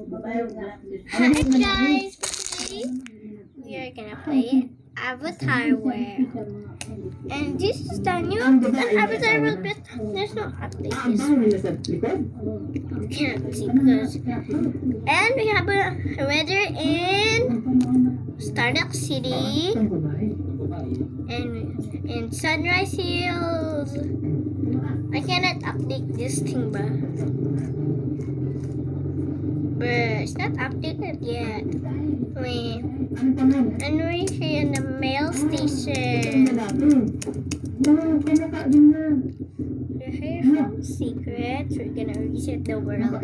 Hi guys, today we are gonna play Avatar World. And this is the new Avatar World, but there's no update this one. You can't see because. And we have a weather in Stardock City and in Sunrise Hills. I cannot update this thing, but it's not updated yet. And we're here in the mail station. We're here from Secrets. We're gonna reset the world.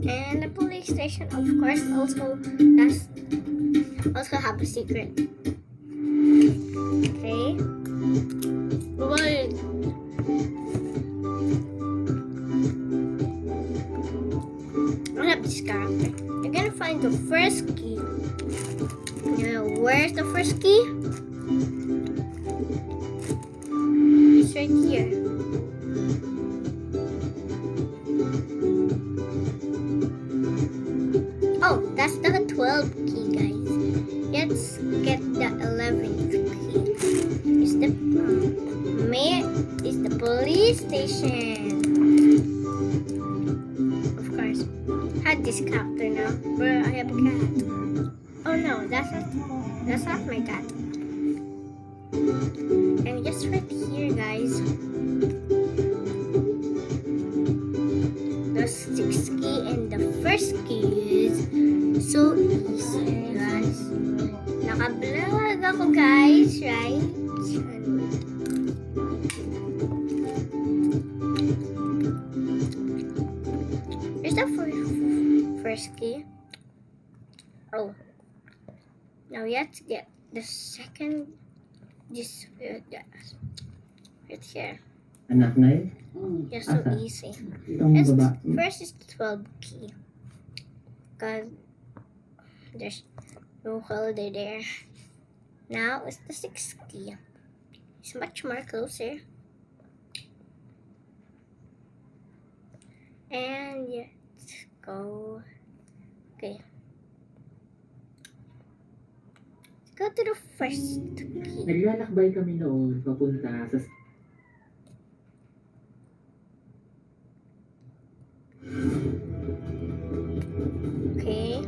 And the police station, of course, also have a secret. Okay. Wait. I have this character. I'm gonna find the first key. Now, where's the first key? It's right here. Oh, that's the 12th key, guys. Let's get the 11th key. It's the police station. Of course, had this character now, but I have a cat. Oh no, that's not my cat. And just right here, guys. The 6th key and the first key is so easy, guys. Naka-vlog ako, guys, right? Here's the first key. Oh. Now we have to get the second. This right here. Anak na eh. Yeah, so easy. First is the 12th key. Because there's no holiday there. Now it's the 6th key. It's much more closer. And let's go. Okay. Let's go to the first key. Naglalakbay kami noon papunta sa Okay.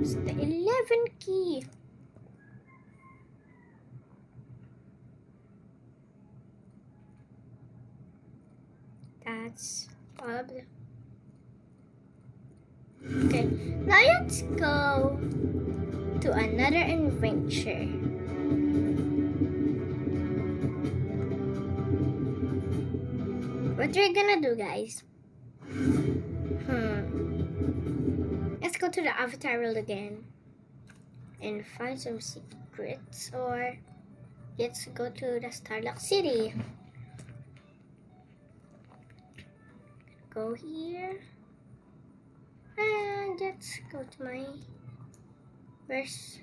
It's the 11th key. That's all of them. Okay, now let's go to another adventure. What we're gonna do, guys? Let's go to the Avatar world again and find some secrets, or let's go to the Starlock City. Go here and let's go to my This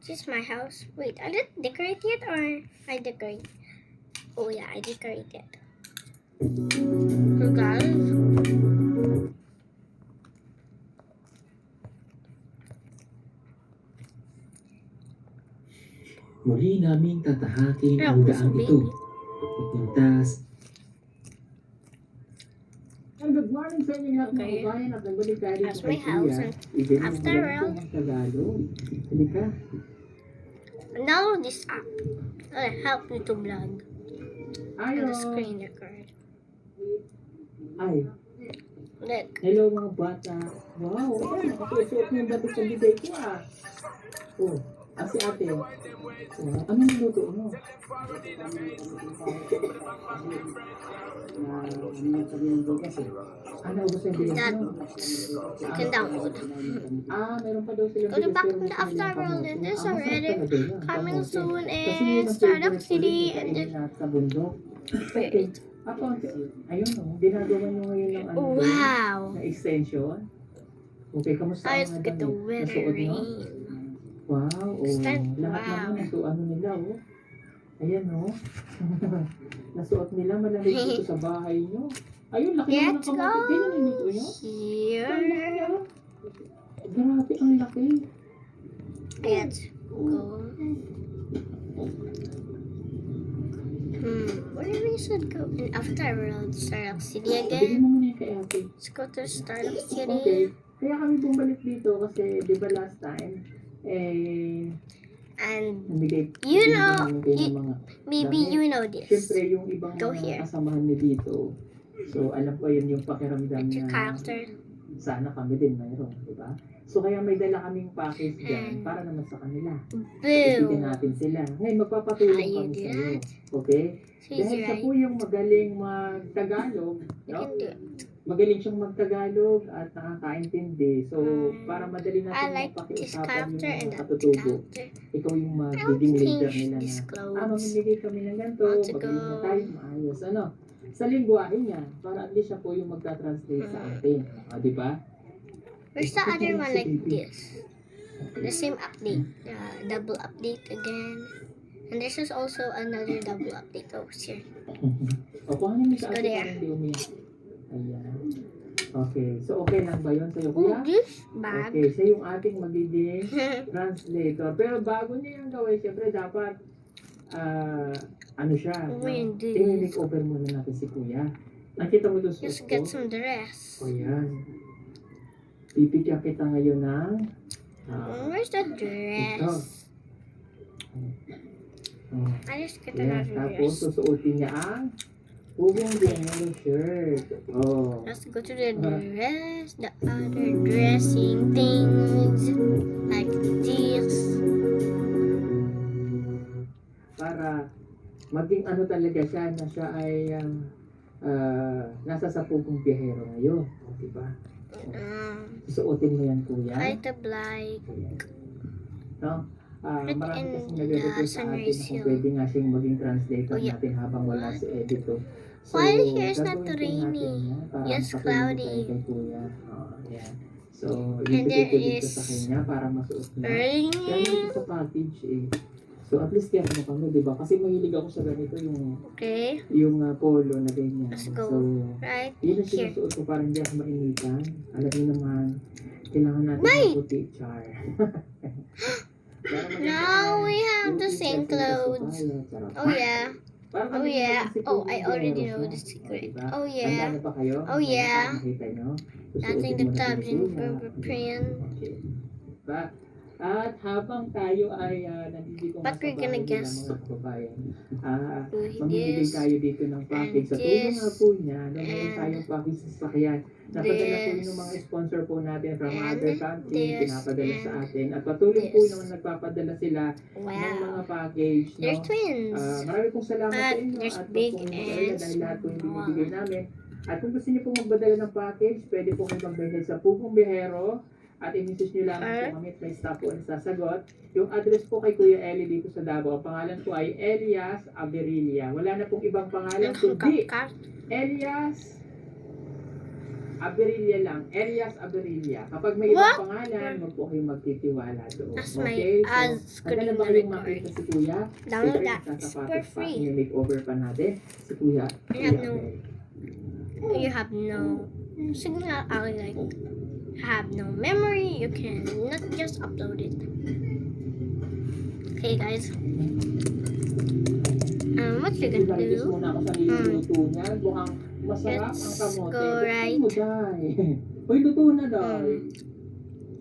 is my house. Wait, I didn't decorate yet, or I decorate? Oh yeah, I decorate it. So guys, muli naming tatahakin ang daang ito. Pupunta sa good morning sa inyo lahat mga kabayan at nagbalik tayo that's my house. And after all, download this app. It'll help you to vlog. And the screen record. Ay, Look. hello mga bata. Wow, nakasuot mo yung bato sa bibig ko ah. Oh, si ate. Anong niluto mo? Ano gusto yung bigas That mo? you can download. Meron pa daw silang Go to back to the After World, and there's already coming soon in Startup City, and then sa bundok. wait. Ako, ayun o, ginagawa nyo ngayon ng ano, Wow. na extension. Okay, kamusta I ang just get the damit? weather Nasuot mo? rain. Wow, oh. Stand- Lahat wow. naman nasuot nila, oh. Ayan, oh. Nasuot nila, malamig dito sa bahay nyo. Ayun, laki naman ng Let's kamote. go Ganyan yung luto nyo? here. Grabe, ang laki. Let's go. Where we should go? And after we'll Startup City Bigyan again. mo muna yung kay ate. Let's go to Startup Okay. City. Kaya kami bumalik dito kasi, di ba last time, And namigay You bigyan know, namin kayo ng mga maybe Dami. you know this. Siyempre, yung ibang Go mga here. kasamahan niyo dito. So, alam ko yun yung pakiramdam What's your na character? sana kami din mayroon, di ba? So, kaya may dala kaming package dyan And- para naman sa kanila. Ibigyan Boo. natin sila. Ngayon, magpapatulong How you kami do sa iyo. that? Okay? She's Dahil siya po right. yung magaling mag-Tagalog, You no? can do it. Magaling siyang mag-Tagalog at nakakaintindi. So, para madali I natin like this mapakiusapan character yung and mga that katutubo. character. Ikaw yung I want magiging to leader change nila these na clothes. mamimigay kami ng ganito, Want to magaling na go. tayo, maayos. Ano? Sa lingwahe niya, para at least siya po yung magta-translate sa atin. Di ba? Where's the other one like this? The same update. Double update again. And this is also another double update over here. O, kuhanin mo sa Let's go atin there. para hindi umiyak. Ayan. Okay. So, okay lang ba yun sa'yo, Oh, kuya? this bag. Okay. Siya yung ating magiging translator. Pero bago niya yung gawin, syempre dapat, ano siya, Oh, yun, dude. i-make over muna natin si kuya. Nakita mo doon Just suot get ko? some dress. O yan. Pipigyan kita ngayon ng, Where's the dress? I just get yan. another Tapos, dress. susuotin niya ang Pugong Bienero shirt. Oh. Let's go to the dress. The other dressing things. Like this. Para maging ano talaga siya, na siya ay nasa sa Pugong Biyahero ngayon. O, diba? Susuotin mo yan, kuya. Like the black. No? Right Marami in kasing nagre-request sa atin Sunrise na kung Hill. pwede nga siyang maging translator Oh, yeah. natin habang wala si Edito. So, Why here is not gagawin po raining? natin yan para Yes, makatulong cloudy. tayo kay kuya. Yan. So, And ibigay there ko dito is sa kanya para masuot niya. Kaya Raining. ito sa package eh. So, at least kaya ano kami, di ba? Kasi mahilig ako sa ganito Okay. yung polo na ganyan. Let's go. So, Right yun ang here. sinusuot ko para hindi ako mainitan. Alam niyo naman, kailangan natin Wait! ng puti, char. Now we have the same clothes. Oh yeah. Oh yeah. Oh, I already know the secret. Oh yeah. Handa na ba kayo? Oh, yeah. Nakita nyo? Nothing the Susuotin muna tabs ni in Kuya. print. Okay. At habang tayo ay nandito But we're gonna guess mga kababayan, Who he mamimigay is. tayo dito ng package. Sa and tulong this, nga po niya, meron and tayong package sa sasakyan. Napadala po yun this, ng mga sponsor po natin from and other countries, this, pinapadala sa and atin. At patuloy po this. naman nagpapadala sila ng mga Wow. package. They're No? twins. Marami pong salamat sa inyo There's at big kung and dahil lahat po yung small. binibigay namin. At kung gusto niyo pong magpadala ng package, pwede po kayo mag-message sa Pugong Biyahero at i-message niyo lang po kami at may staff po ang sasagot. Yung address po kay Kuya Eli dito sa Davao. Ang pangalan po ay Elias Aberilla. Wala na pong ibang pangalan kundi Elias Aberilla lang. Elias Aberilla. Kapag may ibang pangalan, huwag po kayong magtitiwala doon. That's my Okay? So, handa na ba kayong record. makita si Kuya? Download Siyempre, that. It's sasapatos for pa. free. I-makeover pa natin si Kuya. I have Kuya no- Abel. You have no signal. I like have no memory. You can not just upload it. Okay, guys. What you gonna Ibarigis do? muna ako sa niluluto niya. Mukhang masarap ang Let's kamote. go Gusto right. mo, Day. Uy, luto na, Day.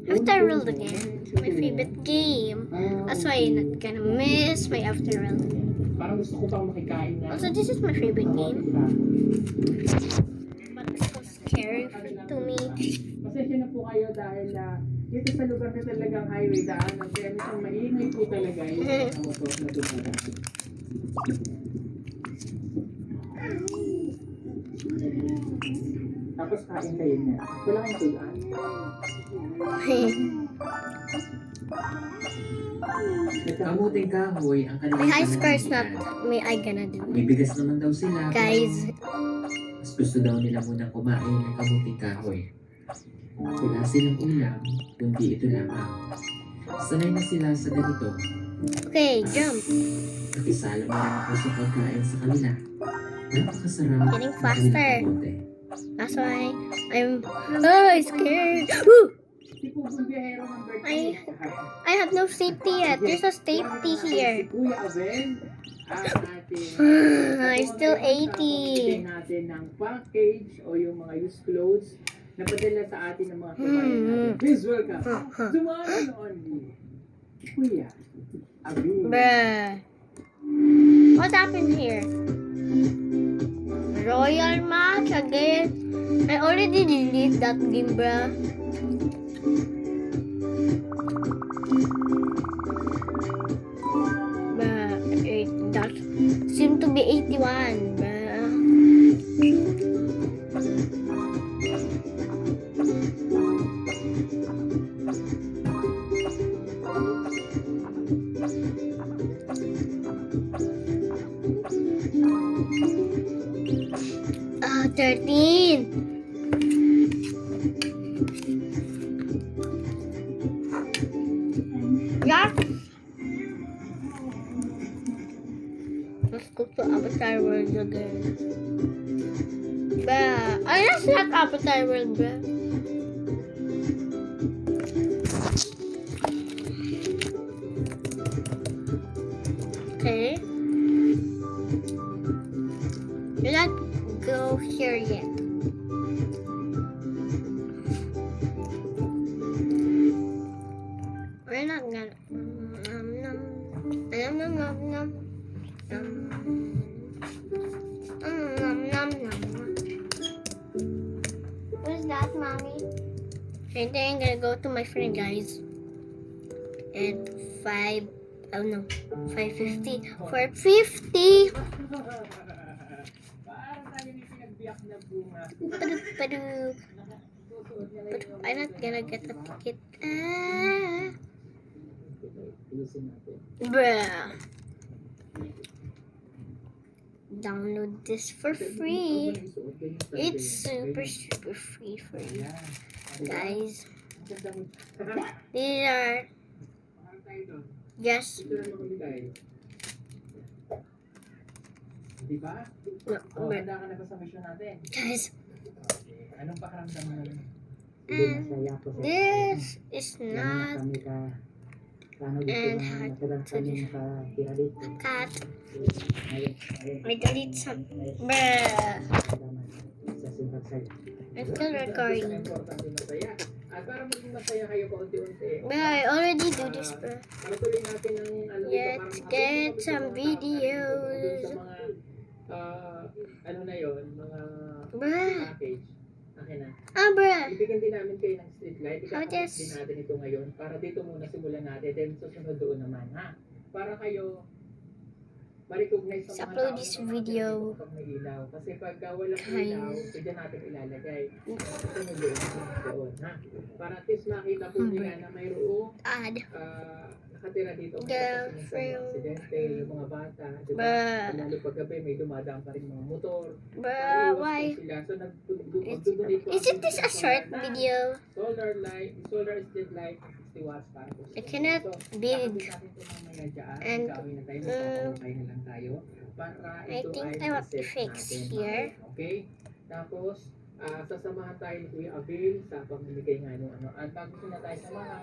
Afterworld again. My favorite game. That's why you're not gonna miss my Afterworld. Parang gusto ko pang makikain na. Also, this is my favorite game. But it's so scary to me. Pasensya na po kayo dahil dito sa lugar na talagang highway daanan. Kaya isang maingay po talaga yung mga motor na dumadaan. Tapos kain kayo niya. Wala kang tulaan. Kamuting kahoy ang My kanilang high score is not pananalian. may I gonna do. May bigas naman daw sila. Guys, Mas gusto daw nila munang kumain ng kamuting kahoy. Wala silang ulam, kundi ito lamang. Sanay na sila sa ganito. Okay, jump. Nakisala mo lang ako sa pagkain sa kanila. Napakasarap. Getting ng faster. kanilang kamote. That's why I'm scared. Woo! Si Pugong Biyahero ng birthday. I have no safety yet. There's a safety here. Si Kuya Abel, ang ating... I'm still 80. Bigyan natin ng package o yung mga used clothes na padala sa atin ng mga kabayan natin. Please welcome. The one and only. Kuya Abel. Bruh. What happened here? Royal match again. I already deleted that game, bruh. Bruh, that seemed to be 81, bruh. Ah, 13. Yeah. Let's go to Avatar World again. Bruh. I just like Avatar World, bruh. Okay. We're not go here yet. We're not gonna. What's that, mommy? I think I'm gonna go to my friend, guys. And 550. For 50. Parang tayo may pinagbiyak na bunga. Padu. But I'm not gonna get a ticket. Bruh. Download this for free. It's super free for you guys. These are just Diba? no, Oh, handa ka na ba sa mission natin? guys. Anong pakiramdam mo naman? This is not and had to cut. I delete some. Bruh. I'm still recording. Importante masaya. At para maging masaya kayo paunti-unti. Bruh, I already do this, bruh. Para tuloy natin ang ano dito, Let's parang get mabilis some na videos. sa mga ano na yon, mga Bruh. package. Akin na. Bruh. Ibigyan din namin kayo ng street light. How Ikakabit does- din natin ito ngayon. Para dito muna simulan natin. Then susunod doon naman, ha? Para kayo ma-recognize sa mga Upload tao this na video. dito kapag may ilaw. Kasi pag walang Guys. ilaw, pwede natin ilalagay. Susunod doon, ha? Para at least makita po nila na mayroong Add. nakatira dito. Girlfriend. Aksidente, yung mga bata. Diba? Bruh. Lalo pag gabi, may dumadaan pa rin mga motor. Bruh, why? Sila. So, magdudonate po Isn't ang this a short ng video? solar light, solar street light, 60 watts para po sa I cannot big. kakabit natin ito mamaya dyan. And, Gagawin na tayo, magpapakabay na lang tayo. Para I ito think ay I want to ma-set fix natin here. mamaya, okay? Tapos, sasamahan tayo ni Kuya Abel sa pamimigay ng ano-ano. At bago na tayo samahan,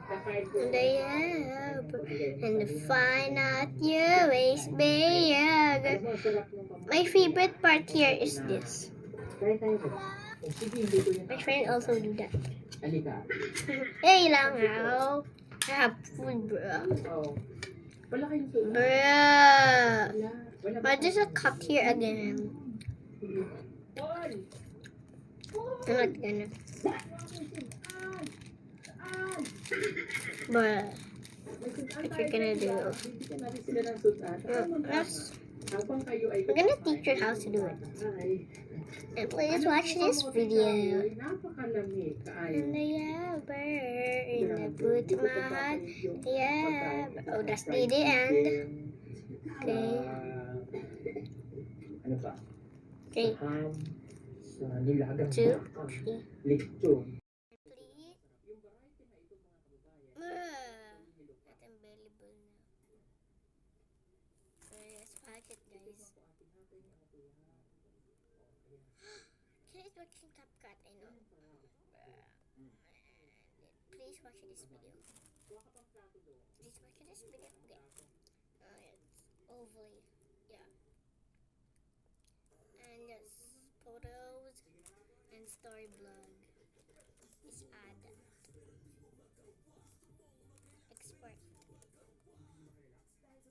kakain po And tayo I ng have pamigay ng and salunan. find out your ways, babe. Alam mo, ang sarap ng pamamigay. My favorite part here is this. Kaya tayo ba? O sige, hindi ko yun. My friend also do that. Halika. Hey lang now. I have food, bro. Oh. Wala kayong sulat. Bruh. Wala. But there's a cut here again. Paul! I'm not gonna. Bruh. What you're gonna do? Bibigyan natin sila ng sulat. Let's. Habang kayo ay We're gonna teach you how to do it. Ay. And please watch this video. Napakalamig. In the yabber, in the boot mat. Yeah. Oh, that's the end. Okay. Ano pa? Okay. Ham, sa nilagang 2, baka, 3. lechon. Bruh. like it, guys. Kids watching CapCut, I know. Please watch this video. Please watch this video. Okay. It's overly, yeah. And yes, photos and story blog is add. Export.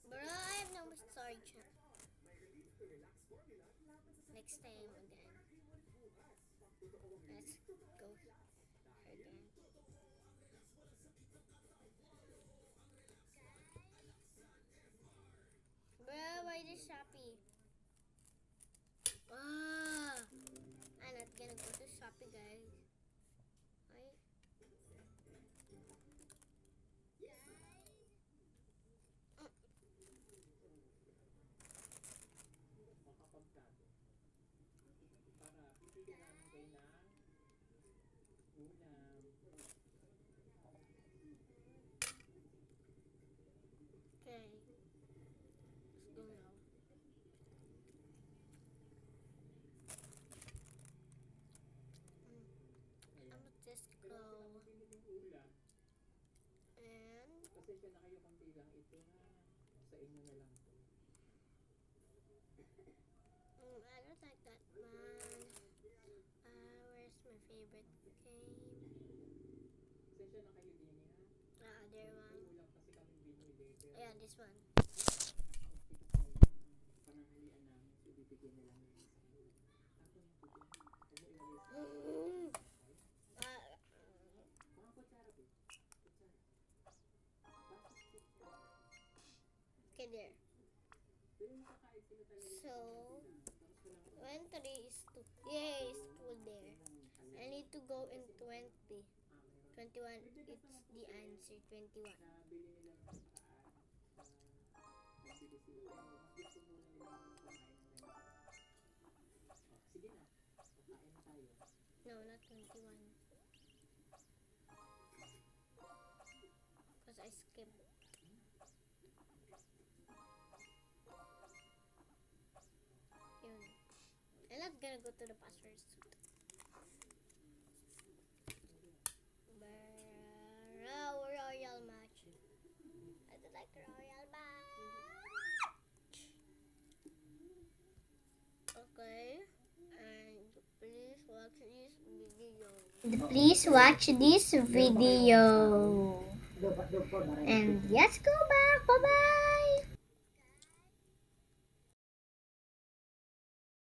Bro, I have no storage. Next time again. Let's go again. Bro, why this Shopee? Ah, I'm not gonna go to Shopee, guys. Right? Makapagkado. Para pipili namin kayo ng ulam. Okay. Let's go now. I'm gonna just Pero go kung mabili ng ulam, and pasensya na kayo konti lang. Ito na sa inyo na lang to. I don't like that one. Where's my favorite game? Pasensya na kayo din ha. The other one. May ulam kasi kami binili. Pero Yeah, this one. pananghalian namin. So, bibigyan na lang namin sa inyo. Tapos yung tubig. Huwag mo ilagay sa Mm. mga kutsara po. Kutsara. Bakit kutsara? Okay, there. Pero makakain sila talaga. So, Tapos walang 1, 3 is 2. Yay, it's full there. I need to go in 20. 21, it's the answer. 21. nabili nila ng pagkaan. Nagbili sila. Pero mas gusto muna nila kumain ng ganito. Sige na. Kakain na tayo. No, not 21. Because I skipped. Yun. I'm not gonna go to the password suit. Royal match. I don't like royal match. Okay. And please watch this video. Please watch this video. And let's go back. Bye bye.